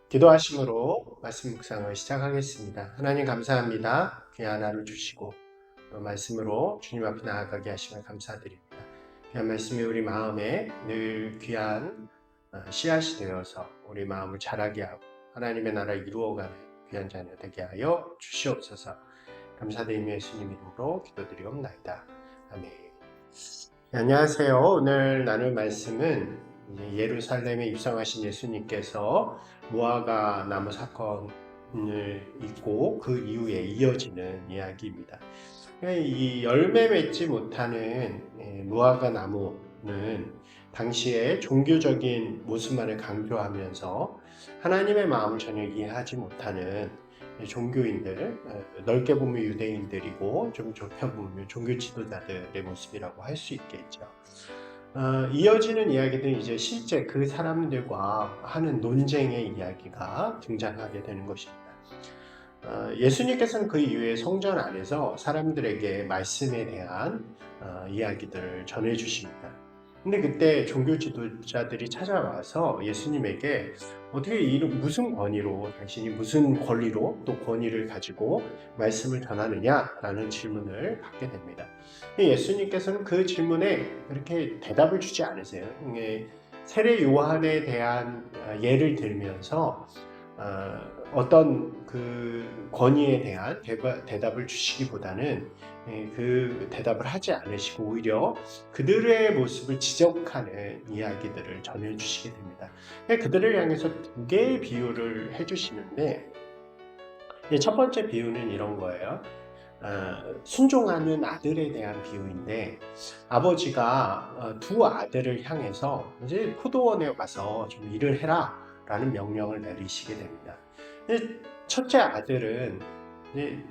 기도하심으로 말씀 묵상을 시작하겠습니다. 하나님 감사합니다. 귀한 하루 주시고 또 말씀으로 주님 앞에 나아가게 하심을 감사드립니다. 귀한 말씀이 우리 마음에 늘 귀한 씨앗이 되어서 우리 마음을 자라게 하고 하나님의 나라 이루어가는 귀한 자녀 되게 하여 주시옵소서. 감사드리며 예수님 이름으로 기도드리옵나이다. 아멘. 안녕하세요. 오늘 나눌 말씀은 예루살렘에 입성하신 예수님께서 무화과 나무 사건을 잊고 그 이후에 이어지는 이야기입니다. 이 열매 맺지 못하는 무화과 나무는 당시에 종교적인 모습만을 강조하면서 하나님의 마음을 전혀 이해하지 못하는 종교인들, 넓게 보면 유대인들이고 좀 좁혀 보면 종교 지도자들의 모습이라고 할 수 있겠죠. 이어지는 이야기들은 이제 실제 그 사람들과 하는 논쟁의 이야기가 등장하게 되는 것입니다. 예수님께서는 그 이후에 성전 안에서 사람들에게 말씀에 대한 이야기들을 전해주십니다. 근데 그때 종교 지도자들이 찾아와서 예수님에게 어떻게 무슨 권위로 당신이 무슨 권리로 또 권위를 가지고 말씀을 전하느냐라는 질문을 받게 됩니다. 예수님께서는 그 질문에 그렇게 대답을 주지 않으세요. 세례 요한에 대한 예를 들면서 어떤 그 권위에 대한 대답을 주시기보다는 그 대답을 하지 않으시고 오히려 그들의 모습을 지적하는 이야기들을 전해주시게 됩니다. 그들을 향해서 두 개의 비유를 해주시는데 첫 번째 비유는 이런 거예요. 순종하는 아들에 대한 비유인데 아버지가 두 아들을 향해서 이제 포도원에 가서 좀 일을 해라 라는 명령을 내리시게 됩니다. 첫째 아들은 이제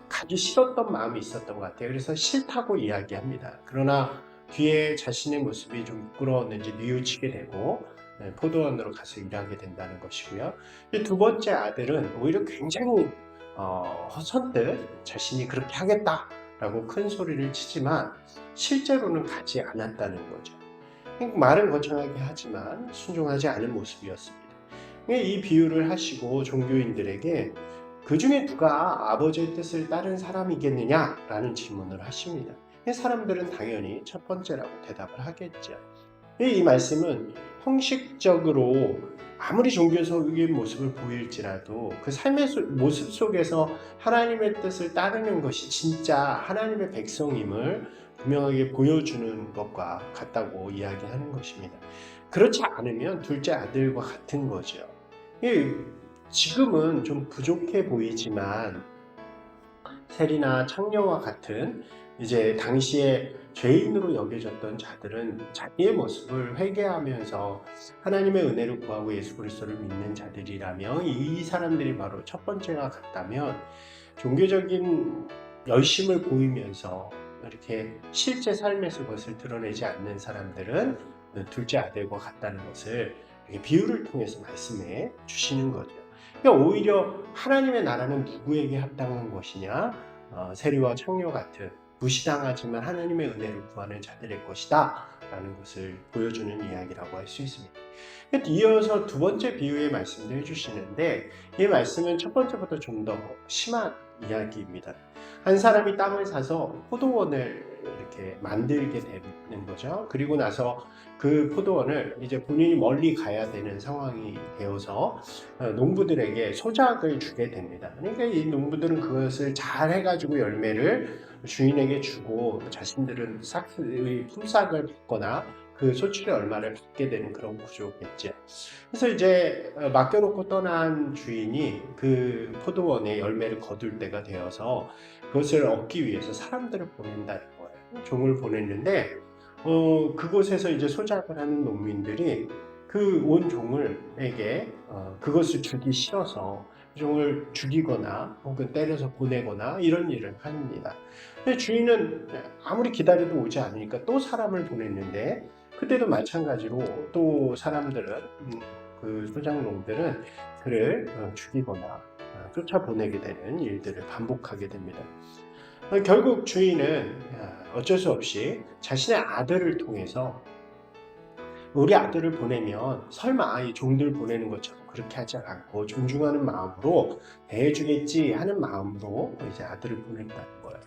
가기 싫었던 마음이 있었던 것 같아요. 그래서 싫다고 이야기합니다. 그러나 뒤에 자신의 모습이 좀 부끄러웠는지 뉘우치게 되고 포도원으로 가서 일하게 된다는 것이고요. 두 번째 아들은 오히려 굉장히 선뜻 자신이 그렇게 하겠다라고 큰 소리를 치지만 실제로는 가지 않았다는 거죠. 말은 거창하게 하지만 순종하지 않은 모습이었습니다. 이 비유를 하시고 종교인들에게 그 중에 누가 아버지의 뜻을 따른 사람이겠느냐라는 질문을 하십니다. 사람들은 당연히 첫 번째라고 대답을 하겠죠. 이 말씀은 형식적으로 아무리 종교적인 모습을 보일지라도 그 삶의 모습 속에서 하나님의 뜻을 따르는 것이 진짜 하나님의 백성임을 분명하게 보여주는 것과 같다고 이야기하는 것입니다. 그렇지 않으면 둘째 아들과 같은 거죠. 지금은 좀 부족해 보이지만 세리나 창녀와 같은 이제 당시에 죄인으로 여겨졌던 자들은 자기의 모습을 회개하면서 하나님의 은혜를 구하고 예수 그리스도를 믿는 자들이라며 이 사람들이 바로 첫 번째가 같다면 종교적인 열심을 보이면서 이렇게 실제 삶에서 그것을 드러내지 않는 사람들은 둘째 아들과 같다는 것을 비유를 통해서 말씀해 주시는 거죠. 그러니까 오히려 하나님의 나라는 누구에게 합당한 것이냐? 세리와 청녀 같은 무시당하지만 하나님의 은혜를 구하는 자들의 것이다 라는 것을 보여주는 이야기라고 할 수 있습니다. 이어서 두 번째 비유의 말씀도 해주시는데 이 말씀은 첫 번째보다 좀 더 심한 이야기입니다. 한 사람이 땅을 사서 포도원을 이렇게 만들게 되는 거죠. 그리고 나서 그 포도원을 이제 본인이 멀리 가야 되는 상황이 되어서 농부들에게 소작을 주게 됩니다. 그러니까 이 농부들은 그것을 잘 해가지고 열매를 주인에게 주고 자신들은 품삯을 받거나 그 소출의 얼마를 받게 되는 그런 구조겠죠. 그래서 이제 맡겨놓고 떠난 주인이 그 포도원에 열매를 거둘 때가 되어서 그것을 얻기 위해서 사람들을 보낸다는 거예요. 종을 보냈는데 그곳에서 이제 소작을 하는 농민들이 그 온 종을에게 그것을 주기 싫어서 종을 죽이거나 혹은 때려서 보내거나 이런 일을 합니다. 근데 주인은 아무리 기다려도 오지 않으니까 또 사람을 보냈는데 그때도 마찬가지로 또 사람들은 그 소작농들은 그를 죽이거나 쫓아보내게 되는 일들을 반복하게 됩니다. 결국 주인은 어쩔 수 없이 자신의 아들을 통해서 우리 아들을 보내면 설마 이 종들 보내는 것처럼 그렇게 하지 않고 존중하는 마음으로 대해주겠지 하는 마음으로 이제 아들을 보냈다는 거예요.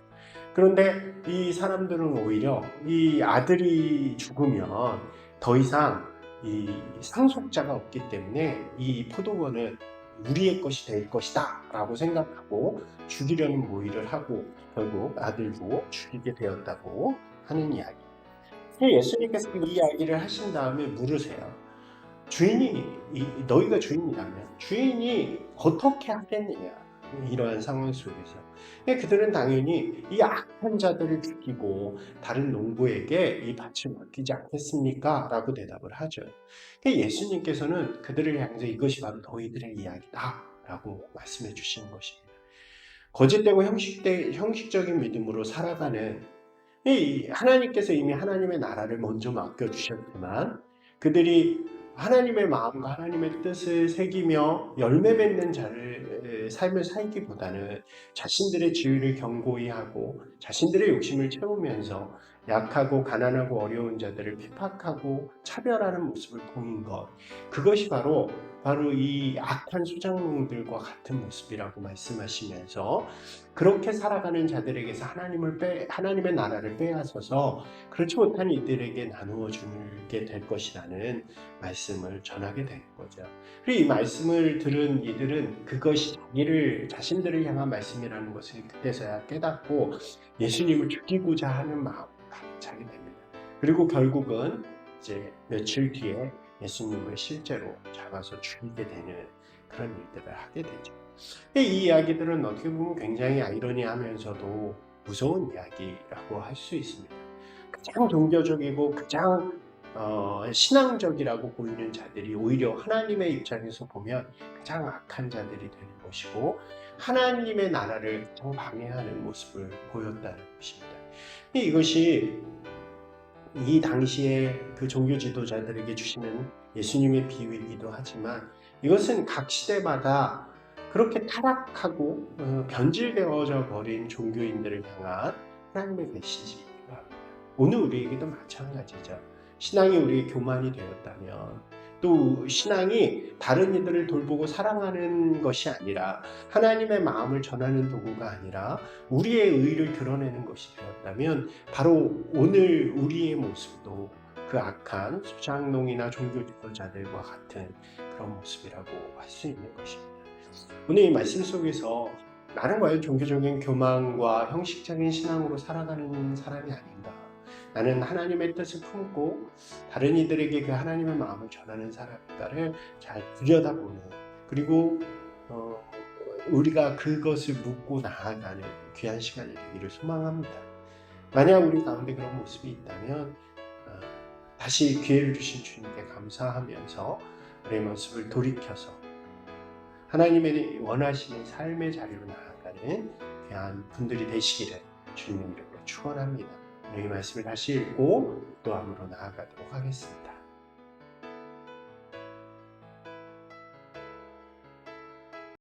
그런데 이 사람들은 오히려 이 아들이 죽으면 더 이상 이 상속자가 없기 때문에 이 포도원은 우리의 것이 될 것이다 라고 생각하고 죽이려는 모의를 하고 결국 아들도 죽이게 되었다고 하는 이야기. 예수님께서 이 이야기를 하신 다음에 물으세요. 주인이 너희가 주인이라면 주인이 어떻게 하겠느냐 이러한 상황 속에서 그들은 당연히 이 악한 자들을 죽이고 다른 농부에게 이 밭을 맡기지 않겠습니까? 라고 대답을 하죠. 예수님께서는 그들을 향해서 이것이 바로 너희들의 이야기다 라고 말씀해 주시는 것입니다. 거짓되고 형식적인 믿음으로 살아가는 하나님께서 이미 하나님의 나라를 먼저 맡겨주셨지만 그들이 하나님의 마음과 하나님의 뜻을 새기며 열매 맺는 삶을 살기보다는 자신들의 지위를 견고히 하고 자신들의 욕심을 채우면서 약하고 가난하고 어려운 자들을 핍박하고 차별하는 모습을 보인 것, 그것이 바로 이 악한 수장농들과 같은 모습이라고 말씀하시면서 그렇게 살아가는 자들에게서 하나님의 나라를 빼앗아서 그렇지 못한 이들에게 나누어 주게 될 것이라는 말씀을 전하게 된 거죠. 그리고 이 말씀을 들은 이들은 그것이 자신들을 향한 말씀이라는 것을 그때서야 깨닫고 예수님을 죽이고자 하는 마음을 가지게 됩니다. 그리고 결국은 이제 며칠 뒤에 예수님을 실제로 잡아서 죽이게 되는 그런 일들을 하게 되죠. 이 이야기들은 어떻게 보면 굉장히 아이러니하면서도 무서운 이야기라고 할 수 있습니다. 가장 종교적이고 가장 신앙적이라고 보이는 자들이 오히려 하나님의 입장에서 보면 가장 악한 자들이 되는 것이고 하나님의 나라를 가장 방해하는 모습을 보였다는 것입니다. 이것이 이 당시에 그 종교 지도자들에게 주시는 예수님의 비유이기도 하지만 이것은 각 시대마다 그렇게 타락하고 변질되어져 버린 종교인들을 향한 하나님의 메시지가 오늘 우리에게도 마찬가지죠. 신앙이 우리의 교만이 되었다면 또 신앙이 다른 이들을 돌보고 사랑하는 것이 아니라 하나님의 마음을 전하는 도구가 아니라 우리의 의를 드러내는 것이 되었다면 바로 오늘 우리의 모습도 그 악한 수장농이나 종교 지도자들과 같은 그런 모습이라고 할 수 있는 것입니다. 오늘 이 말씀 속에서 나는 과연 종교적인 교만과 형식적인 신앙으로 살아가는 사람이 아닌가? 나는 하나님의 뜻을 품고 다른 이들에게 그 하나님의 마음을 전하는 사람인가를 잘 들여다보는, 그리고 우리가 그것을 묻고 나아가는 귀한 시간이 되기를 소망합니다. 만약 우리 가운데 그런 모습이 있다면 다시 기회를 주신 주님께 감사하면서 우리의 모습을 돌이켜서 하나님의 원하시는 삶의 자리로 나아가는 귀한 분들이 되시기를 주님의 이름으로 축원합니다. 이 말씀을 다시 읽고 기도함으로 나아가도록 하겠습니다.